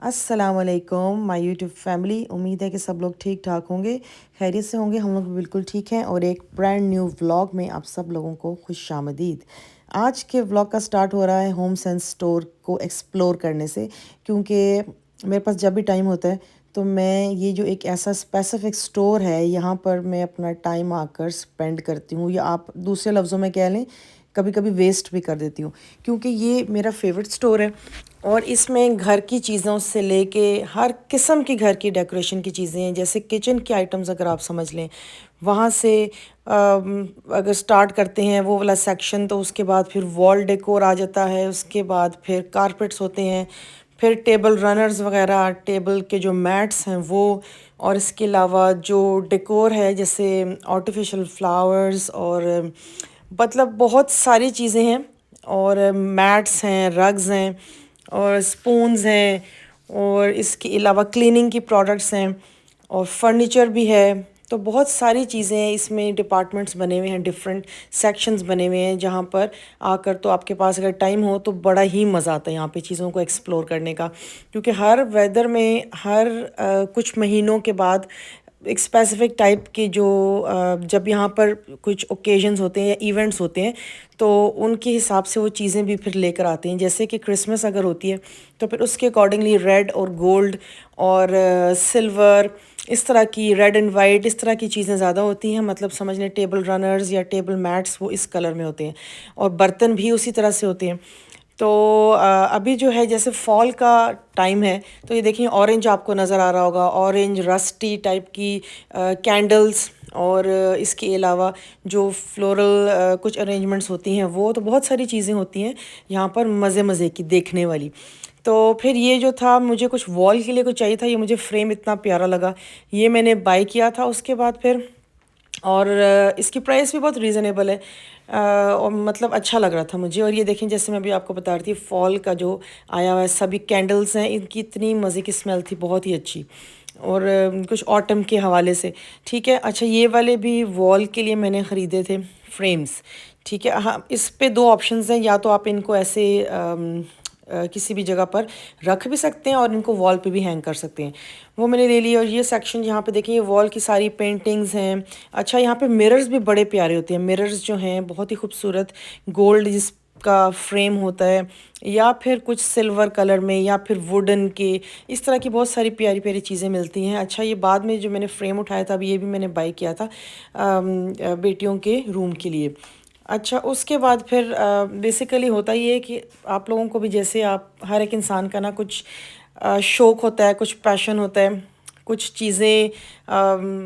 अस्सलाम वालेकुम my YouTube family. उम्मीद है कि सब लोग ठीक ठाक होंगे, खैरियत से होंगे। हम लोग भी बिल्कुल ठीक हैं और एक ब्रांड न्यू व्लॉग में आप सब लोगों को खुशामदीद। आज के व्लॉग का स्टार्ट हो रहा है होम सेंस स्टोर को एक्सप्लोर करने से, क्योंकि मेरे पास जब भी टाइम होता है तो मैं ये जो एक ऐसा स्पेसिफिक स्टोर है यहाँ पर मैं अपना टाइम आकर स्पेंड करती हूँ, या आप दूसरे लफ्ज़ों में कह लें कभी कभी वेस्ट भी कर देती हूँ, क्योंकि ये मेरा फेवरेट स्टोर है। और इसमें घर की चीज़ों से लेके हर किस्म की घर की डेकोरेशन की चीज़ें हैं, जैसे किचन के आइटम्स अगर आप समझ लें। वहाँ से अगर स्टार्ट करते हैं वो वाला सेक्शन, तो उसके बाद फिर वॉल डेकोर आ जाता है, उसके बाद फिर कारपेट्स होते हैं, फिर टेबल रनर्स वगैरह, टेबल के जो मैट्स हैं वो, और इसके अलावा जो डेकोर है जैसे आर्टिफिशियल फ्लावर्स, और मतलब बहुत सारी चीज़ें हैं। और मैट्स हैं, रग्स हैं, और स्पून्स हैं, और इसके अलावा क्लीनिंग की प्रोडक्ट्स हैं, और फर्नीचर भी है। तो बहुत सारी चीज़ें हैं, इसमें डिपार्टमेंट्स बने हुए हैं, डिफरेंट सेक्शंस बने हुए हैं, जहाँ पर आकर तो आपके पास अगर टाइम हो तो बड़ा ही मज़ा आता है यहाँ पे चीज़ों को एक्सप्लोर करने का। क्योंकि हर वेदर में हर कुछ महीनों के बाद एक स्पेसिफिक टाइप के जो जब यहाँ पर कुछ ओकेजन्स होते हैं या इवेंट्स होते हैं, तो उनके हिसाब से वो चीज़ें भी फिर लेकर आते हैं। जैसे कि क्रिसमस अगर होती है तो फिर उसके अकॉर्डिंगली रेड और गोल्ड और सिल्वर, इस तरह की रेड एंड वाइट, इस तरह की चीज़ें ज़्यादा होती हैं। मतलब समझ लें टेबल रनर्स या टेबल मैट्स वो इस कलर में होते हैं, और बर्तन भी उसी तरह से होते हैं। तो अभी जो है जैसे फॉल का टाइम है, तो ये देखिए ऑरेंज आपको नज़र आ रहा होगा, ऑरेंज रस्टी टाइप की कैंडल्स, और इसके अलावा जो फ्लोरल कुछ अरेंजमेंट्स होती हैं वो, तो बहुत सारी चीज़ें होती हैं यहाँ पर मज़े मज़े की देखने वाली। तो फिर ये जो था, मुझे कुछ वॉल के लिए कुछ चाहिए था, ये मुझे फ्रेम इतना प्यारा लगा, ये मैंने बाय किया था उसके बाद फिर। और इसकी प्राइस भी बहुत रीज़नेबल है, और मतलब अच्छा लग रहा था मुझे। और ये देखें, जैसे मैं अभी आपको बता रही थी, फॉल का जो आया हुआ है, सभी कैंडल्स हैं, इनकी इतनी मज़े की स्मेल थी, बहुत ही अच्छी। और कुछ ऑटम के हवाले से। ठीक है, अच्छा ये वाले भी वॉल के लिए मैंने ख़रीदे थे फ्रेम्स। ठीक है, हाँ, इस पे दो ऑप्शंस हैं, या तो आप इनको ऐसे किसी भी जगह पर रख भी सकते हैं और इनको वॉल पे भी हैंग कर सकते हैं। वो मैंने ले लिया। और ये सेक्शन यहाँ पे देखें, ये वॉल की सारी पेंटिंग्स हैं। अच्छा, यहाँ पे मिरर्स भी बड़े प्यारे होते हैं। मिरर्स जो हैं बहुत ही खूबसूरत, गोल्ड जिसका फ्रेम होता है, या फिर कुछ सिल्वर कलर में, या फिर वुडन के, इस तरह की बहुत सारी प्यारी प्यारी चीज़ें मिलती हैं। अच्छा, ये बाद में जो मैंने फ्रेम उठाया था, अभी ये भी मैंने बाय किया था बेटियों के रूम के लिए। अच्छा, उसके बाद फिर बेसिकली होता ये है कि आप लोगों को भी, जैसे आप हर एक इंसान का ना कुछ शौक़ होता है, कुछ पैशन होता है, कुछ चीज़ें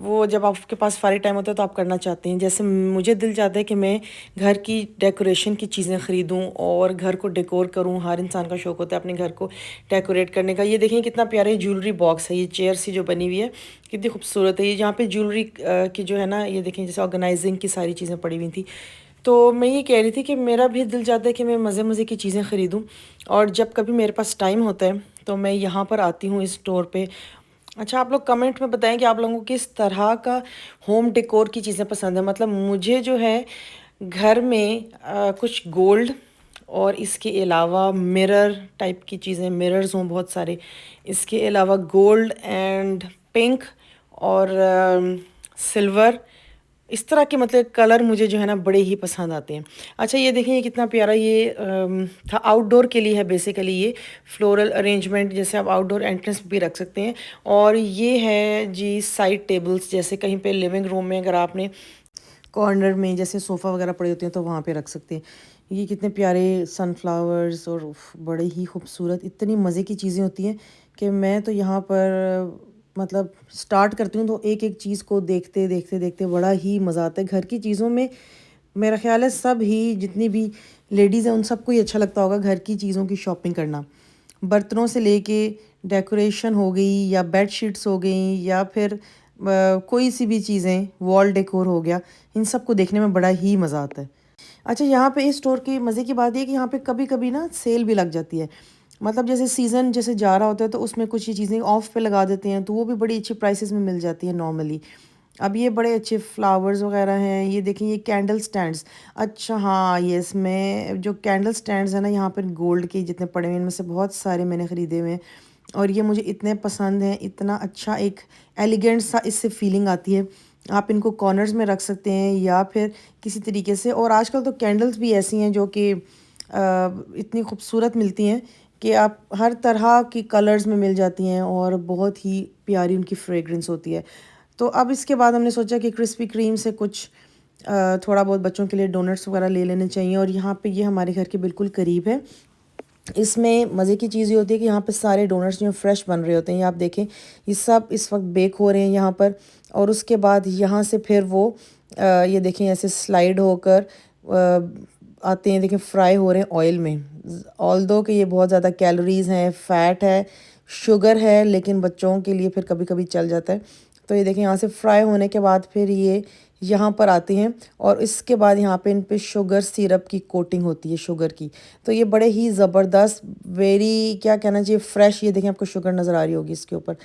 वो जब आपके पास फारी टाइम होता है तो आप करना चाहते हैं। जैसे मुझे दिल चाहता है कि मैं घर की डेकोरेशन की चीज़ें ख़रीदूं और घर को डेकोर करूं। हर इंसान का शौक़ होता है अपने घर को डेकोरेट करने का। ये देखें कितना प्यारा ज्वेलरी बॉक्स है, ये चेयर सी जो बनी हुई है कितनी खूबसूरत है। ये जहाँ पे ज्वेलरी की जो है ना, ये देखें जैसे ऑर्गेनाइजिंग की सारी चीज़ें पड़ी हुई थी। तो मैं ये कह रही थी कि मेरा भी दिल चाहता है कि मैं मज़े मज़े की चीज़ें ख़रीदूं, और जब कभी मेरे पास टाइम होता है तो मैं यहाँ पर आती हूँ इस स्टोर पे। अच्छा, आप लोग कमेंट में बताएं कि आप लोगों को किस तरह का होम डेकोर की चीज़ें पसंद है। मतलब मुझे जो है घर में कुछ गोल्ड, और इसके अलावा मिरर टाइप की चीज़ें, मिरर्स हों बहुत सारे, इसके अलावा गोल्ड एंड पिंक और सिल्वर, इस तरह के मतलब कलर मुझे जो है ना बड़े ही पसंद आते हैं। अच्छा, ये देखिए ये कितना प्यारा, ये था आउटडोर के लिए है बेसिकली। ये फ्लोरल अरेंजमेंट, जैसे आप आउटडोर एंट्रेंस भी रख सकते हैं। और ये है जी साइड टेबल्स, जैसे कहीं पे लिविंग रूम में अगर आपने कॉर्नर में जैसे सोफ़ा वगैरह पड़े होते हैं तो वहाँ पे रख सकते हैं। ये कितने प्यारे सनफ्लावर्स, और बड़े ही खूबसूरत, इतनी मज़े की चीज़ें होती हैं कि मैं तो यहाँ पर मतलब स्टार्ट करती हूँ तो एक एक चीज़ को देखते देखते देखते बड़ा ही मज़ा आता है। घर की चीज़ों में मेरा ख्याल है सब ही, जितनी भी लेडीज़ हैं उन सबको ही अच्छा लगता होगा घर की चीज़ों की शॉपिंग करना। बर्तनों से लेके डेकोरेशन हो गई, या बेड शीट्स हो गई, या फिर कोई सी भी चीज़ें, वॉल डेकोर हो गया, इन सब को देखने में बड़ा ही मज़ा आता है। अच्छा, यहाँ पे इस स्टोर की मज़े की बात ये है कि यहाँ पे कभी-कभी ना सेल भी लग जाती है। मतलब जैसे सीज़न जैसे जा रहा होता है तो उसमें कुछ ये चीज़ें ऑफ पे लगा देते हैं, तो वो भी बड़ी अच्छी प्राइसेस में मिल जाती है नॉर्मली। अब ये बड़े अच्छे फ्लावर्स वगैरह हैं। ये देखें, ये कैंडल स्टैंड्स। अच्छा हाँ, ये इसमें जो कैंडल स्टैंड्स हैं ना, यहाँ पर गोल्ड के जितने पड़े हुए हैं, इनमें से बहुत सारे मैंने ख़रीदे हुए हैं। और ये मुझे इतने पसंद हैं, इतना अच्छा एक एलिगेंट सा इससे फीलिंग आती है। आप इनको कॉर्नर्स में रख सकते हैं या फिर किसी तरीके से। और आजकल तो कैंडल्स भी ऐसी हैं जो कि इतनी खूबसूरत मिलती हैं कि आप हर तरह की कलर्स में मिल जाती हैं और बहुत ही प्यारी उनकी फ्रेगरेंस होती है। तो अब इसके बाद हमने सोचा कि क्रिस्पी क्रीम से कुछ थोड़ा बहुत बच्चों के लिए डोनट्स वगैरह ले लेने चाहिए। और यहाँ पे ये हमारे घर के बिल्कुल करीब है। इसमें मज़े की चीज़ ये होती है कि यहाँ पे सारे डोनट्स जो फ्रेश बन रहे होते हैं। ये आप देखें, ये सब इस वक्त बेक हो रहे हैं यहाँ पर। और उसके बाद यहाँ से फिर वो ये देखें ऐसे स्लाइड होकर आते हैं। देखें फ्राई हो रहे हैं ऑयल में। ऑल्दो कि ये बहुत ज़्यादा कैलोरीज़ हैं, फ़ैट है, शुगर है, लेकिन बच्चों के लिए फिर कभी कभी चल जाता है। तो ये देखें यहाँ से फ्राई होने के बाद फिर ये यहाँ पर आते हैं और इसके बाद यहाँ पे इन पे शुगर सिरप की कोटिंग होती है, शुगर की। तो ये बड़े ही ज़बरदस्त, वेरी क्या कहना चाहिए, फ्रेश। ये देखें आपको शुगर नज़र आ रही होगी इसके ऊपर।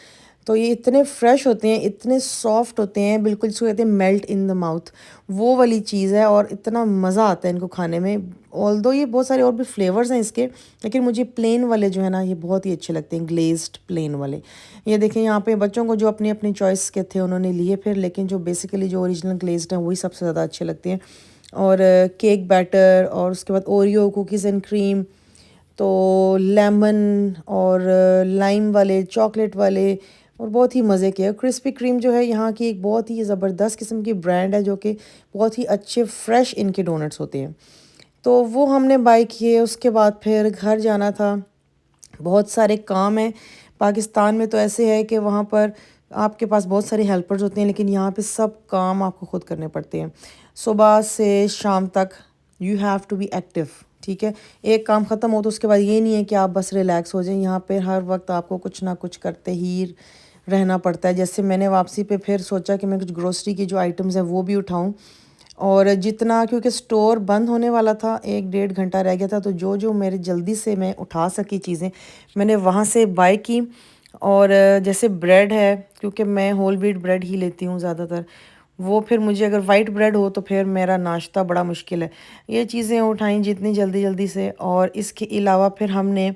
तो ये इतने फ्रेश होते हैं, इतने सॉफ्ट होते हैं, बिल्कुल इसको कहते हैं मेल्ट इन द माउथ, वो वाली चीज़ है। और इतना मज़ा आता है इनको खाने में। ऑल्दो ये बहुत सारे और भी फ्लेवर्स हैं इसके, लेकिन मुझे प्लेन वाले जो है ना ये बहुत ही अच्छे लगते हैं, ग्लेज्ड प्लेन वाले। ये देखें यहाँ पे बच्चों को जो अपनी अपनी चॉइस के थे उन्होंने लिए फिर, लेकिन जो बेसिकली जो ओरिजिनल ग्लेज्ड हैं वही सबसे ज़्यादा अच्छे लगते हैं। और केक बैटर और उसके बाद ओरियो कुकीज़ एंड क्रीम, तो लेमन और लाइम वाले, चॉकलेट वाले, और बहुत ही मज़े के। क्रिस्पी क्रीम जो है यहाँ की एक बहुत ही ज़बरदस्त किस्म की ब्रांड है जो कि बहुत ही अच्छे फ्रेश इनके डोनट्स होते हैं। तो वो हमने बाय किए। उसके बाद फिर घर जाना था, बहुत सारे काम हैं। पाकिस्तान में तो ऐसे है कि वहाँ पर आपके पास बहुत सारे हेल्पर्स होते हैं, लेकिन यहाँ पे सब काम आपको खुद करने पड़ते हैं। सुबह से शाम तक you have to be active, ठीक है। एक काम ख़त्म हो तो उसके बाद ये नहीं है कि आप बस रिलैक्स हो जाएं। यहाँ पे हर वक्त आपको कुछ ना कुछ करते ही रहना पड़ता है। जैसे मैंने वापसी पे फिर सोचा कि मैं कुछ ग्रोसरी की जो आइटम्स हैं वो भी उठाऊँ। और जितना, क्योंकि स्टोर बंद होने वाला था, 1-1.5 घंटा रह गया था, तो जो जो मेरे जल्दी से मैं उठा सकी चीज़ें मैंने वहाँ से बाय की। और जैसे ब्रेड है, क्योंकि मैं होल व्हीट ब्रेड ही लेती हूँ ज़्यादातर, वो फिर मुझे अगर वाइट ब्रेड हो तो फिर मेरा नाश्ता बड़ा मुश्किल है। ये चीज़ें उठाई जितनी जल्दी जल्दी से। और इसके अलावा फिर हमने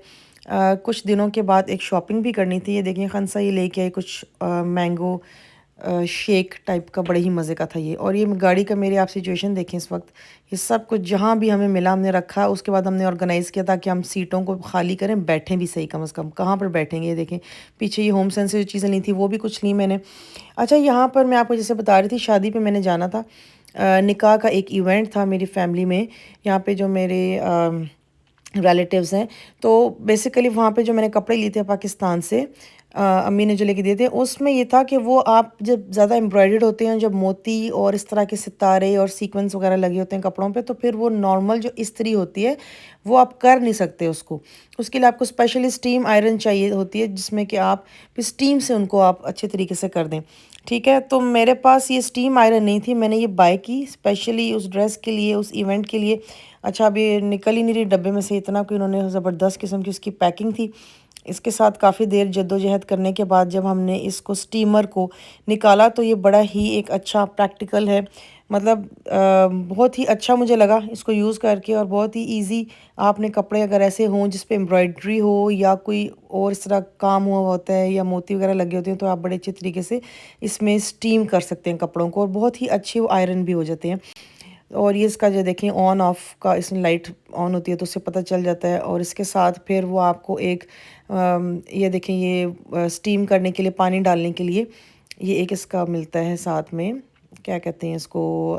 कुछ दिनों के बाद एक शॉपिंग भी करनी थी। ये देखिए खनसा ये लेके आई कुछ मैंगो शेक टाइप का, बड़े ही मज़े का था ये। और ये गाड़ी का मेरे आप सिचुएशन देखें इस वक्त, ये सब कुछ जहाँ भी हमें मिला हमने रखा। उसके बाद हमने ऑर्गेनाइज़ किया ताकि हम सीटों को खाली करें, बैठें भी सही कम से कम। कहाँ पर बैठेंगे, ये देखें पीछे ये होम सेंस से जो चीज़ें ली थी वो भी कुछ ली मैंने। अच्छा, यहाँ पर मैं आपको जैसे बता रही थी, शादी पे मैंने जाना था, निकाह का एक इवेंट था मेरी फैमिली में। यहाँ पे जो मेरे रिलेटिव्स हैं, तो बेसिकली वहाँ पे जो मैंने कपड़े लिए थे पाकिस्तान से, अम्मी ने जो लेके दिए थे, उसमें ये था कि वो आप जब ज़्यादा एम्ब्रॉयडर्ड होते हैं, जब मोती और इस तरह के सितारे और सीक्वेंस वगैरह लगे होते हैं कपड़ों पे, तो फिर वो नॉर्मल जो इस्त्री होती है वो आप कर नहीं सकते उसको। उसके लिए आपको स्पेशली स्टीम आयरन चाहिए होती है, जिसमें कि आप फिर स्टीम से उनको आप अच्छे तरीके से कर दें, ठीक है। तो मेरे पास ये स्टीम आयरन नहीं थी, मैंने ये बाय की स्पेशली उस ड्रेस के लिए, उस इवेंट के लिए। अच्छा, अभी निकल ही नहीं रही डब्बे में से, इतना कि उन्होंने ज़बरदस्त किस्म की उसकी पैकिंग थी। इसके साथ काफ़ी देर जद्दोजहद करने के बाद जब हमने इसको स्टीमर को निकाला तो ये बड़ा ही एक अच्छा प्रैक्टिकल है। मतलब बहुत ही अच्छा मुझे लगा इसको यूज़ करके, और बहुत ही इजी। आपने कपड़े अगर ऐसे हों जिस पे एम्ब्रॉयडरी हो या कोई और इस तरह काम हुआ होता है या मोती वगैरह लगे होते हैं, तो आप बड़े अच्छे तरीके से इसमें स्टीम कर सकते हैं कपड़ों को, और बहुत ही अच्छे वो आयरन भी हो जाते हैं। और ये इसका जो देखें ऑन ऑफ का, इसमें लाइट ऑन होती है तो उससे पता चल जाता है। और इसके साथ फिर वो आपको एक ये देखें, ये स्टीम करने के लिए, पानी डालने के लिए ये एक इसका मिलता है साथ में, क्या कहते हैं इसको,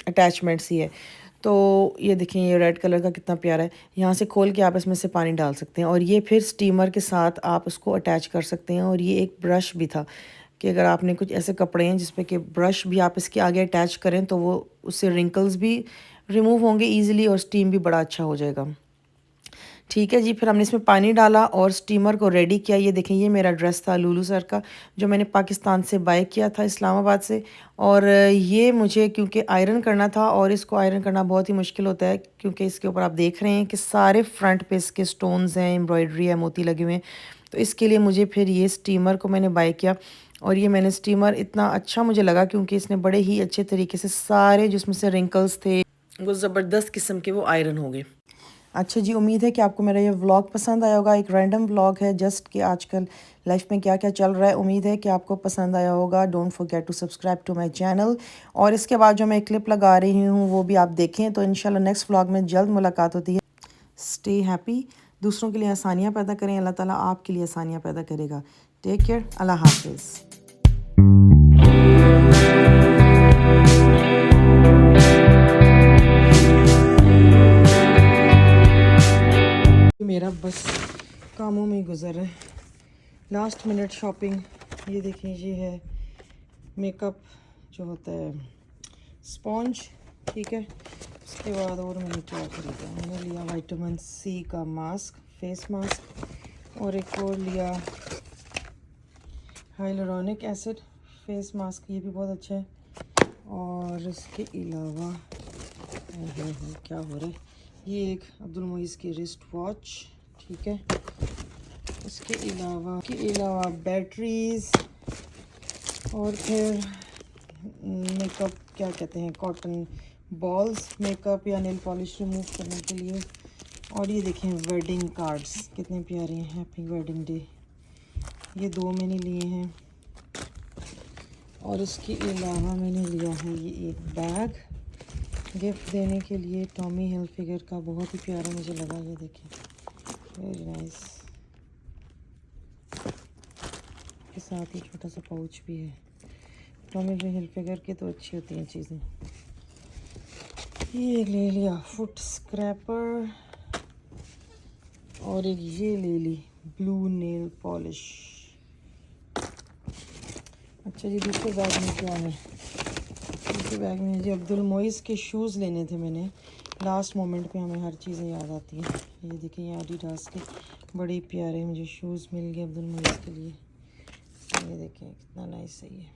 अटैचमेंट्स ही है। तो ये देखें ये रेड कलर का कितना प्यारा है। यहाँ से खोल के आप इसमें से पानी डाल सकते हैं और ये फिर स्टीमर के साथ आप इसको अटैच कर सकते हैं। और ये एक ब्रश भी था कि अगर आपने कुछ ऐसे कपड़े हैं जिसपे कि ब्रश भी आप इसके आगे अटैच करें तो वो उससे रिंकल्स भी रिमूव होंगे ईजिली और स्टीम भी बड़ा अच्छा हो जाएगा। ठीक है जी, फिर हमने इसमें पानी डाला और स्टीमर को रेडी किया। ये देखें ये मेरा ड्रेस था लुलू सर का, जो मैंने पाकिस्तान से बाय किया था, इस्लामाबाद से। और ये मुझे क्योंकि आयरन करना था, और इसको आयरन करना बहुत ही मुश्किल होता है क्योंकि इसके ऊपर आप देख रहे हैं कि सारे फ्रंट पे इसके स्टोन्स हैं, एम्ब्रॉयडरी है, मोती लगे हुए हैं। तो इसके लिए मुझे फिर ये स्टीमर को मैंने बाय किया। और ये मैंने स्टीमर इतना अच्छा मुझे लगा क्योंकि इसने बड़े ही अच्छे तरीके से सारे जिसमें से रिंकल्स थे वो ज़बरदस्त किस्म के वो आयरन हो गए। अच्छा जी, उम्मीद है कि आपको मेरा ये व्लॉग पसंद आया होगा। एक रैंडम व्लॉग है जस्ट कि आजकल लाइफ में क्या क्या चल रहा है। उम्मीद है कि आपको पसंद आया होगा। Don't forget to subscribe to my channel. और इसके बाद जो मैं क्लिप लगा रही हूँ वो भी आप देखें। तो इंशाल्लाह नेक्स्ट व्लॉग में जल्द मुलाकात होती है। स्टे हैप्पी, दूसरों के लिए आसानियाँ पैदा करें, अल्लाह ताला आपके लिए आसानियाँ पैदा करेगा। टेक केयर, अल्लाह हाफिज़। मेरा बस कामों में गुजर है। लास्ट मिनट शॉपिंग, ये देखें, ये है मेकअप जो होता है स्पॉन्ज, ठीक है। उसके बाद और मैंने क्या खरीदा, मैंने लिया विटामिन सी का मास्क, फेस मास्क, और एक और लिया हाइलुरोनिक एसिड फेस मास्क, ये भी बहुत अच्छा है। और इसके अलावा क्या हो रहा है, ये एक अब्दुल मोइज़ की रिस्ट वॉच, ठीक है। इसके अलावा बैटरीज, और फिर मेकअप, क्या कहते हैं, कॉटन बॉल्स मेकअप या नेल पॉलिश रिमूव करने के लिए। और ये देखें वेडिंग कार्ड्स कितने प्यारे हैं, हैप्पी वेडिंग डे, ये 2 मैंने लिए हैं। और इसके अलावा मैंने लिया है ये एक बैग गिफ्ट देने के लिए, टॉमी हिलफिगर का, बहुत ही प्यारा मुझे लगा, ये देखें, वेरी नाइस। के साथ ही छोटा सा पाउच भी है। टॉमी हिलफिगर की तो अच्छी होती हैं चीज़ें। ये ले लिया फुट स्क्रैपर, और एक ये ले ली ब्लू नेल पॉलिश। अच्छा जी, दूसरे बैग में क्या है, दूसरे बैग में जी अब्दुल मोइज़ के शूज़ लेने थे मैंने। लास्ट मोमेंट पे हमें हर चीज़ें याद आती हैं। ये देखिए, ये एडिडास के बड़े प्यारे मुझे शूज़ मिल गए अब्दुल मोइज़ के लिए। ये देखें कितना नाइस है ये,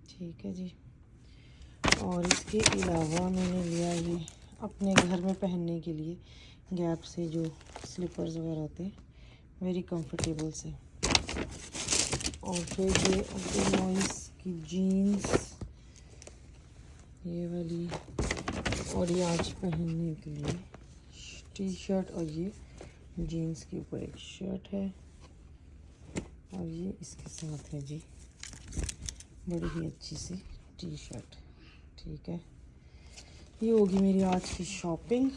ठीक है जी। और इसके अलावा मैंने लिया ये अपने घर में पहनने के लिए गैप से जो स्लीपर्स वगैरह होते हैं, वेरी कंफर्टेबल से। और फिर ये अब्दुल मोइज़ की जीन्स, ये वाली, और ये आज पहनने के लिए टी शर्ट, और ये जीन्स के ऊपर एक शर्ट है, और ये इसके साथ है जी बड़ी ही अच्छी सी टी शर्ट, ठीक है। ये होगी मेरी आज की शॉपिंग।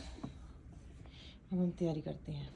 अब हम तैयारी करते हैं।